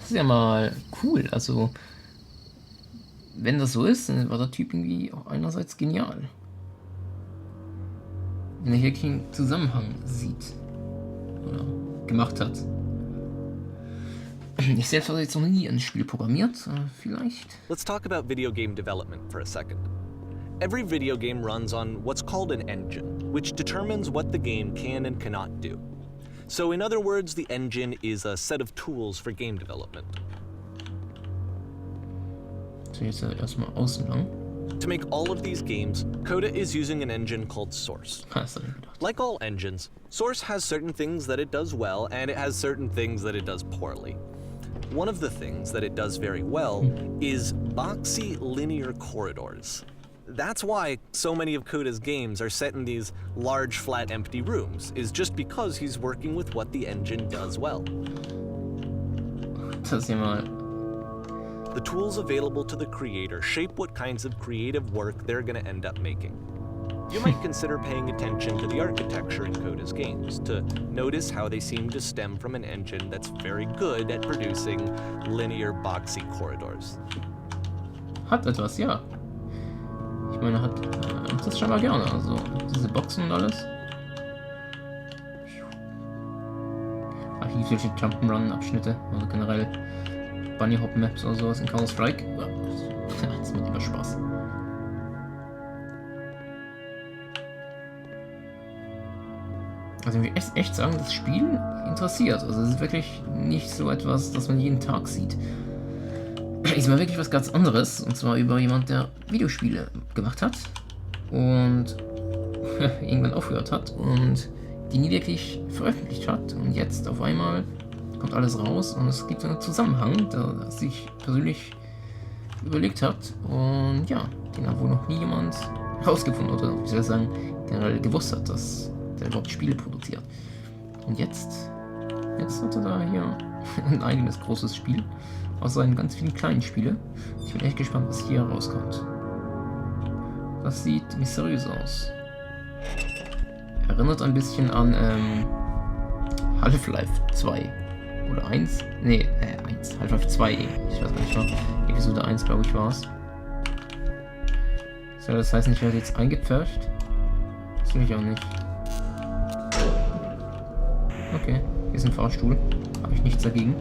Das ist ja mal cool. Also, wenn das so ist, dann war der Typ irgendwie auch einerseits genial. Wenn er hier keinen Zusammenhang sieht. Oder gemacht hat. Ich selbst habe jetzt noch nie ein Spiel programmiert. Vielleicht. Let's talk about video game development for a second. Every video game runs on what's called an engine, which determines what the game can and cannot do. So in other words, the engine is a set of tools for game development. So, jetzt erstmal außen lang. To make all of these games, CODA is using an engine called Source. Like all engines, Source has certain things that it does well, and it has certain things that it does poorly. One of the things that it does very well is boxy linear corridors. That's why so many of CODA's games are set in these large, flat, empty rooms, is just because he's working with what the engine does well. Das ist ja mal. The tools available to the creator shape what kinds of creative work they're going to end up making. You might consider paying attention to the architecture in CODA's games, to notice how they seem to stem from an engine that's very good at producing linear, boxy corridors. Hat etwas, ja. Ich meine, hat das scheinbar gerne, also diese Boxen und alles. Ach, hier solche Jump'n'Run-Abschnitte, also generell Bunny-Hop-Maps oder sowas in Counter-Strike. Ja, das macht immer Spaß. Also ich will echt sagen, das Spiel interessiert. Also es ist wirklich nicht so etwas, das man jeden Tag sieht. Ist mal wirklich was ganz anderes. Und zwar über jemand, der Videospiele gemacht hat. Und irgendwann aufgehört hat. Und die nie wirklich veröffentlicht hat. Und jetzt auf einmal kommt alles raus. Und es gibt einen Zusammenhang, der sich persönlich überlegt hat. Und ja, den hat wohl noch nie jemand herausgefunden. Oder wie soll ich sagen, generell gewusst hat, dass der überhaupt Spiele produziert. Und jetzt hat er da hier ein eigenes großes Spiel aus seinen ganz vielen kleinen Spiele. Ich bin echt gespannt, was hier rauskommt. Das sieht mysteriös aus. Erinnert ein bisschen an Half-Life 2 oder 1. Nee, 1. Half-Life 2. Ich weiß gar nicht mehr. Episode 1, glaube ich, war es. So, das heißt, ich werde jetzt eingepfercht. Das will ich auch nicht. Okay, hier ist ein Fahrstuhl. Habe ich nichts dagegen.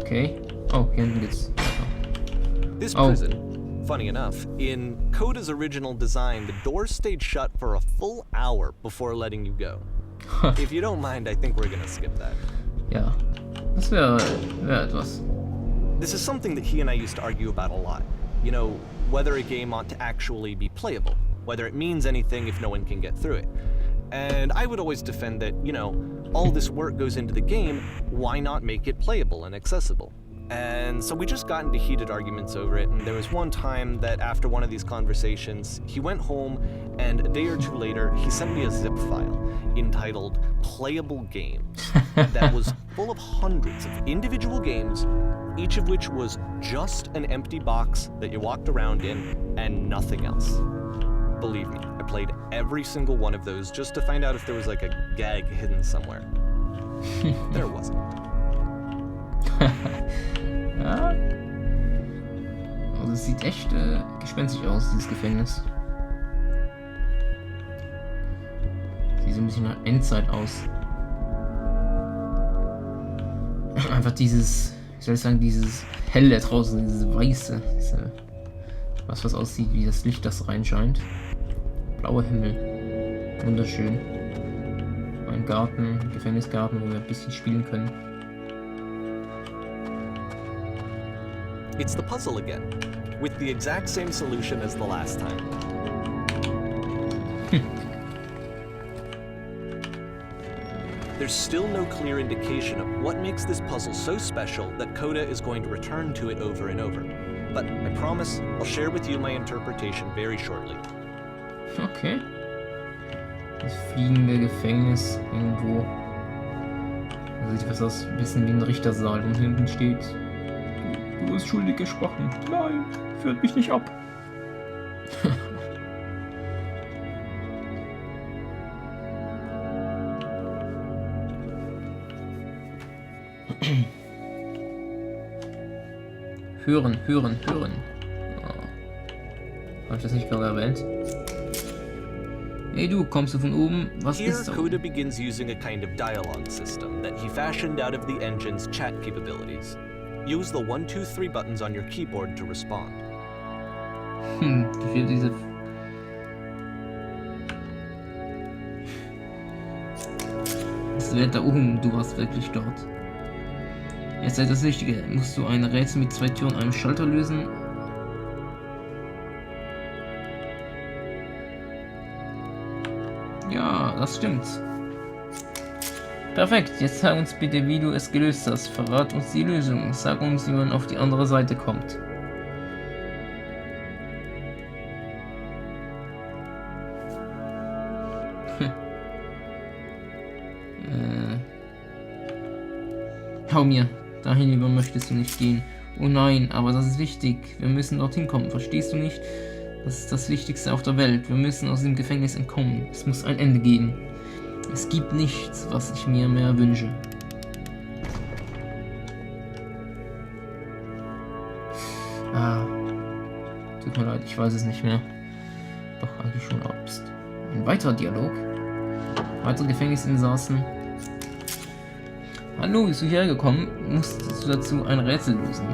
Okay. Oh, hier hinten geht's weiter. This prison, funny enough, in CODA's original design, the doors stayed shut for a full hour before letting you go. If you don't mind, I think we're gonna skip that. Ja, das wäre etwas. This is something that he and I used to argue about a lot. You know, whether a game ought to actually be playable, whether it means anything if no one can get through it. And I would always defend that, you know, all this work goes into the game, why not make it playable and accessible? And so we just got into heated arguments over it, and there was one time that after one of these conversations, he went home, and a day or two later, he sent me a zip file entitled Playable Games that was full of hundreds of individual games, each of which was just an empty box that you walked around in and nothing else. Believe me, I played every single one of those just to find out if there was like a gag hidden somewhere. There wasn't. Ja. Also es sieht echt gespenstisch aus, dieses Gefängnis. Sieht so ein bisschen nach Endzeit aus. Einfach dieses, wie soll ich sagen, dieses helle draußen, dieses weiße, was aussieht wie das Licht, das reinscheint. Blauer Himmel. Wunderschön. Ein Garten, ein Gefängnisgarten, wo wir ein bisschen spielen können. It's the puzzle again, with the exact same solution as the last time. There's still no clear indication of what makes this puzzle so special that CODA is going to return to it over and over. But I promise I'll share with you my interpretation very shortly. Okay. Das fliegende Gefängnis irgendwo. Das sieht fast aus, ein bisschen wie ein Richtersaal, und hinten steht: Du hast schuldig gesprochen. Nein, führt mich nicht ab. Hören. Oh. Habe ich das nicht gerade erwähnt? Hey du, kommst du von oben? Was Here, ist da? CODA begins using a kind of dialogue system that he fashioned out of the engine's chat capabilities. Use the 1, 2, 3 buttons on your keyboard to respond. Ich will diese... Das wird da oben, du warst wirklich dort. Jetzt sei das Wichtige. Musst du ein Rätsel mit 2 Türen und einem Schalter lösen? Ja, das stimmt. Perfekt, jetzt sag uns bitte, wie du es gelöst hast. Verrat uns die Lösung. Sag uns, wie man auf die andere Seite kommt. Hau mir. Dahin über möchtest du nicht gehen. Oh nein, aber das ist wichtig. Wir müssen dorthin kommen. Verstehst du nicht? Das ist das Wichtigste auf der Welt. Wir müssen aus dem Gefängnis entkommen. Es muss ein Ende geben. Es gibt nichts, was ich mir mehr wünsche. Tut mir leid, ich weiß es nicht mehr. Doch, eigentlich schon abst. Ein weiterer Dialog. Weitere Gefängnisinsassen. Hallo, bist du hierher gekommen? Musstest du dazu ein Rätsel lösen?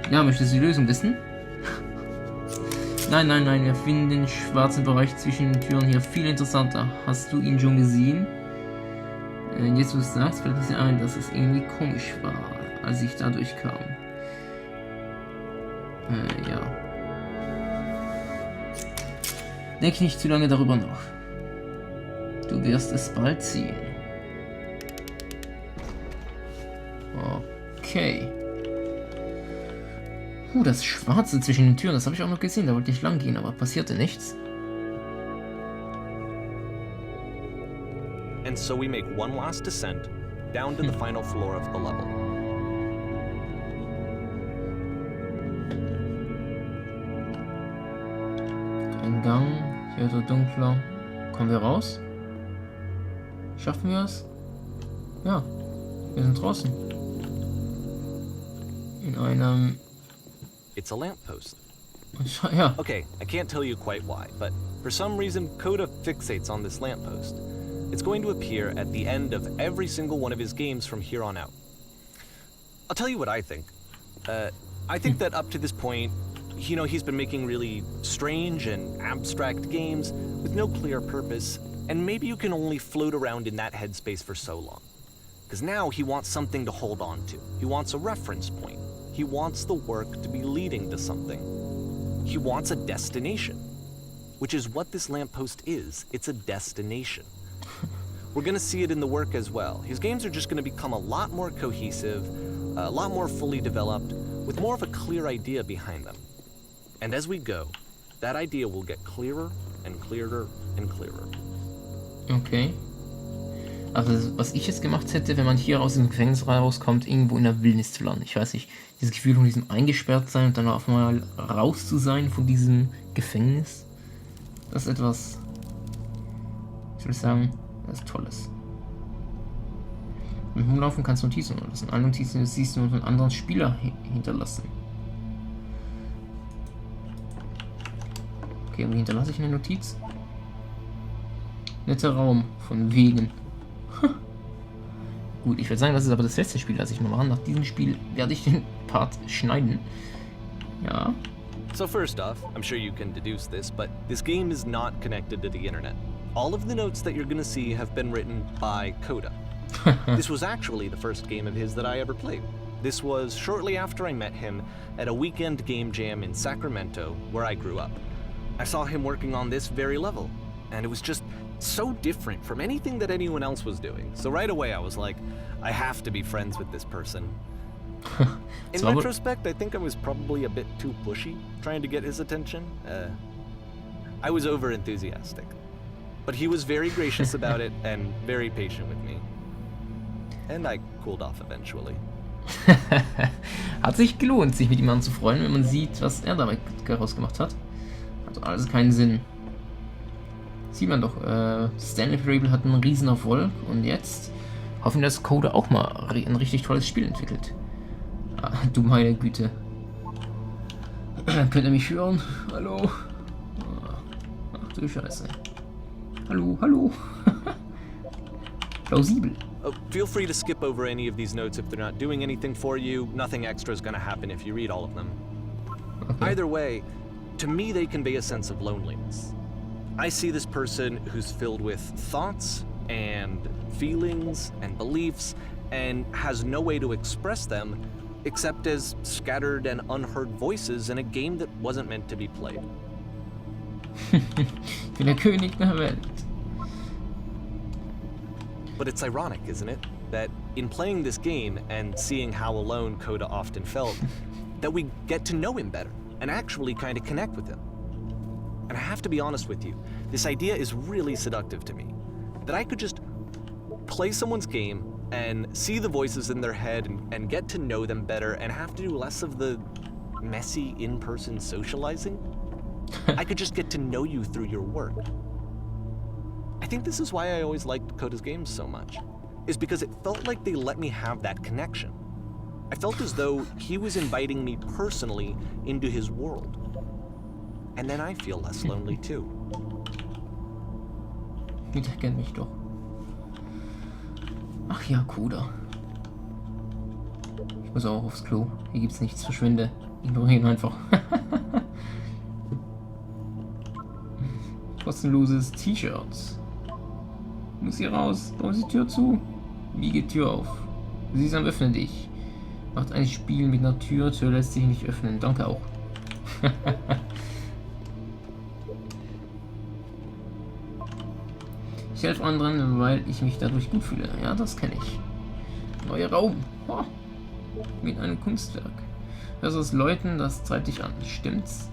Ja, möchtest du die Lösung wissen? Nein, wir finden den schwarzen Bereich zwischen den Türen hier viel interessanter. Hast du ihn schon gesehen? Jetzt, wo du es sagst, fällt mir ein, dass es irgendwie komisch war, als ich da durchkam. Ja. Denk nicht zu lange darüber nach. Du wirst es bald sehen. Okay. Das Schwarze zwischen den Türen, das habe ich auch noch gesehen, da wollte ich lang gehen, aber passierte nichts. And so we make one last descent down to the final floor of the level. Ein Gang, hier so dunkler. Kommen wir raus? Schaffen wir es? Ja, wir sind draußen. In einem... It's a lamppost. Ja. Okay, I can't tell you quite why, but for some reason CODA fixates on this lamppost. It's going to appear at the end of every single one of his games from here on out. I'll tell you what I think. I think that up to this point, you know, he's been making really strange and abstract games with no clear purpose, and maybe you can only float around in that headspace for so long. Because now he wants something to hold on to. He wants a reference point. He wants the work to be leading to something. He wants a destination, which is what this lamppost is. It's a destination. We're gonna see it in the work as well. His games are just gonna become a lot more cohesive, a lot more fully developed, with more of a clear idea behind them. And as we go, that idea will get clearer and clearer and clearer. Okay. Also was ich jetzt gemacht hätte, wenn man hier aus dem Gefängnis rauskommt, irgendwo in der Wildnis zu landen. Ich weiß nicht, dieses Gefühl von diesem eingesperrt sein und dann auf einmal raus zu sein von diesem Gefängnis, das ist etwas, ich würde sagen, das ist Tolles. Mit dem Rumlaufen kannst du Notizen unterlassen. Alle Notizen, die siehst du nur von anderen Spielern hinterlassen. Okay, und wie hinterlasse ich eine Notiz? Netter Raum, von wegen. Gut, ich würde sagen, das ist aber das letzte Spiel, das ich noch mache. Nach diesem Spiel werde ich den Part schneiden. Ja. So first off, I'm sure you can deduce this, but this game is not connected to the internet. All of the notes that you're gonna see have been written by CODA. This was actually the first game of his that I ever played. This was shortly after I met him at a weekend game jam in Sacramento, where I grew up. I saw him working on this very level, and it was just so different from anything that anyone else was doing. So right away I was like, I have to be friends with this person. In retrospect, I think I was probably a bit too pushy trying to get his attention. I was over enthusiastic. But he was very gracious about it and very patient with me. And I cooled off eventually. Hat sich gelohnt, sich mit ihm anzufreunden, wenn man sieht, was er damit herausgemacht hat. Hat alles keinen Sinn. Sieht man doch, Stanley Parable hat einen riesen Erfolg und jetzt Hoffen, dass CODA auch mal ein richtig tolles Spiel entwickelt. Ah, du meine Güte. Könnt ihr mich hören? Hallo? Ach du Scheiße. Hallo, hallo. Plausibel. Feel free to skip over any of these notes if they're not doing anything for you. Nothing extra is going to happen if you read all of them. Okay. Either way, to me they convey a sense of loneliness. I see this person who's filled with thoughts and feelings and beliefs and has no way to express them except as scattered and unheard voices in a game that wasn't meant to be played. Ich bin der König der Welt. But it's ironic, isn't it? That in playing this game and seeing how alone CODA often felt, that we get to know him better and actually kind of connect with him. And I have to be honest with you, this idea is really seductive to me. That I could just play someone's game and see the voices in their head and get to know them better and have to do less of the messy in-person socializing. I could just get to know you through your work. I think this is why I always liked CODA's games so much, is because it felt like they let me have that connection. I felt as though he was inviting me personally into his world. And then I feel less lonely too. Der kennt mich doch. Ach ja, CODA. Ich muss auch aufs Klo. Hier gibt's nichts. Verschwinde. Ignoriere ihn einfach. Kostenloses T-Shirt. Muss hier raus. Bauen Sie die Tür zu. Wie geht Tür auf? Sesam, öffne dich. Macht ein Spiel mit einer Tür. Tür lässt sich nicht öffnen. Danke auch. Ich helfe anderen, weil ich mich dadurch gut fühle. Ja, das kenne ich. Neuer Raum. Oh. Mit einem Kunstwerk. Hörst du das Läuten? Das treibt dich an. Stimmt's?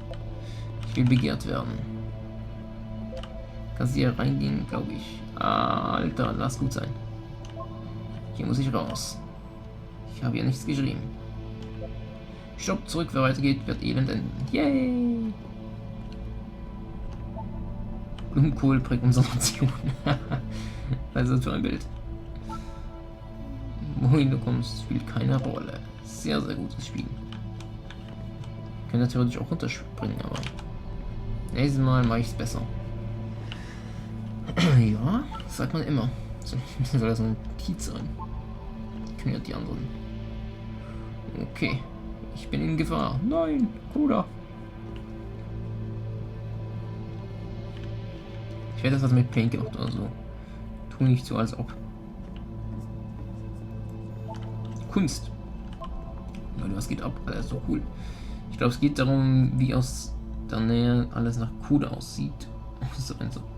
Ich will begehrt werden. Kannst du hier reingehen, glaube ich. Alter, lass gut sein. Hier muss ich raus. Ich habe hier nichts geschrieben. Stopp, zurück, wer weitergeht, wird elend enden. Yay! Blumenkohl prägt unsere Nation. Was ist das für ein Bild? Wohin du kommst, spielt keine Rolle. Sehr, sehr gutes Spiel. Ich könnte theoretisch auch runterspringen, aber nächstes Mal mache ich es besser. Ja, das sagt man immer. Soll das ein Notiz sein? Können ja die anderen. Okay. Ich bin in Gefahr. Nein, CODA. Ich werde das was mit Paint gemacht oder so. Tu nicht so, als ob. Kunst. Leute, was geht ab? Alles so cool. Ich glaube, es geht darum, wie aus der Nähe alles nach CODA aussieht. So ein Support.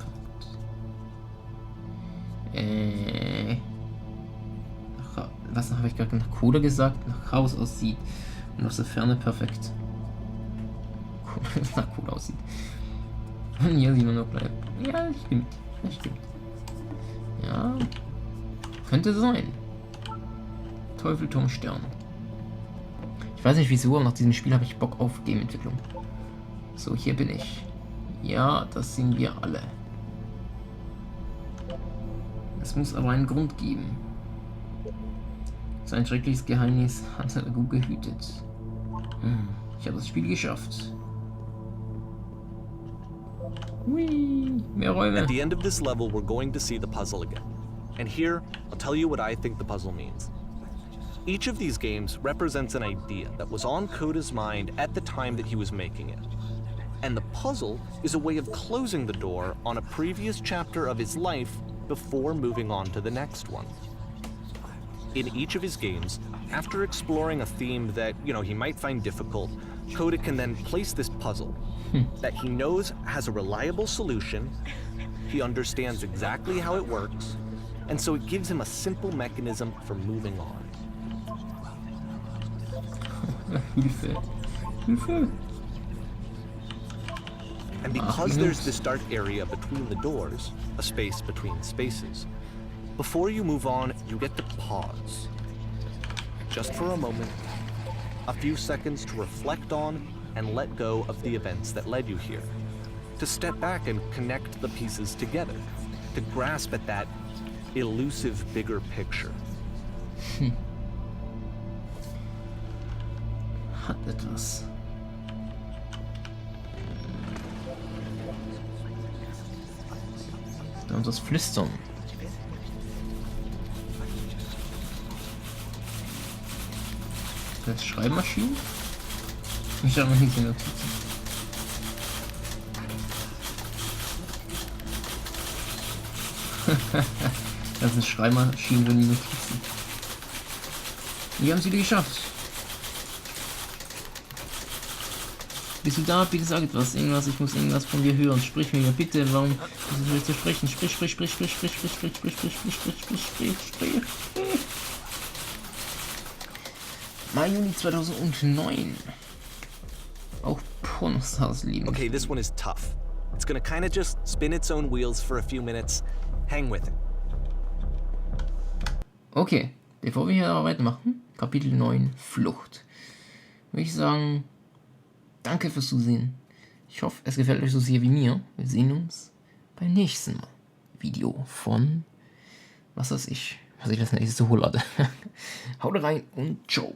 Was habe ich gerade nach CODA gesagt? Nach Haus aussieht. Und aus der Ferne perfekt. Nach CODA aussieht. Und hier sieht man noch gleich. Ja, stimmt. Das stimmt. Ja. Könnte sein. Teufelturm Stern. Ich weiß nicht wieso, aber nach diesem Spiel habe ich Bock auf Gameentwicklung. So, hier bin ich. Ja, das sind wir alle. Es muss aber einen Grund geben. Sein schreckliches Geheimnis hat er gut gehütet. Ich habe das Spiel geschafft. Hui, mehr Räume. At the end of this level, we're going to see the puzzle again. And here, I'll tell you what I think the puzzle means. Each of these games represents an idea that was on CODA's mind at the time that he was making it. And the puzzle is a way of closing the door on a previous chapter of his life before moving on to the next one. In each of his games, after exploring a theme that, he might find difficult, CODA can then place this puzzle that he knows has a reliable solution, he understands exactly how it works, and so it gives him a simple mechanism for moving on. Hilfe. Hilfe. And because there's this dark area between the doors, a space between spaces, before you move on, you get to pause. Just for a moment, a few seconds to reflect on and let go of the events that led you here. To step back and connect the pieces together. To grasp at that elusive bigger picture. Hat etwas. Da uns das Flüstern. Das Schreibmaschinen? Ich habe noch nicht in Notizen. Das sind Schreibmaschinen und die Notizen. Wir haben es wieder geschafft. Bist du da? Bitte sag etwas. Irgendwas, ich muss irgendwas von dir hören. Sprich mir bitte. Warum willst du sprechen? Sprich. Mai, Juni 2009. Auch Pornostars lieben. Okay, this one is tough. It's gonna kinda just spin its own wheels for a few minutes. Hang with it. Okay, bevor wir hier aber weitermachen, Kapitel 9, Flucht. Würde ich sagen, danke fürs Zusehen. Ich hoffe, es gefällt euch so sehr wie mir. Wir sehen uns beim nächsten Video von, was weiß ich das nächste hochlade. Haut rein und ciao.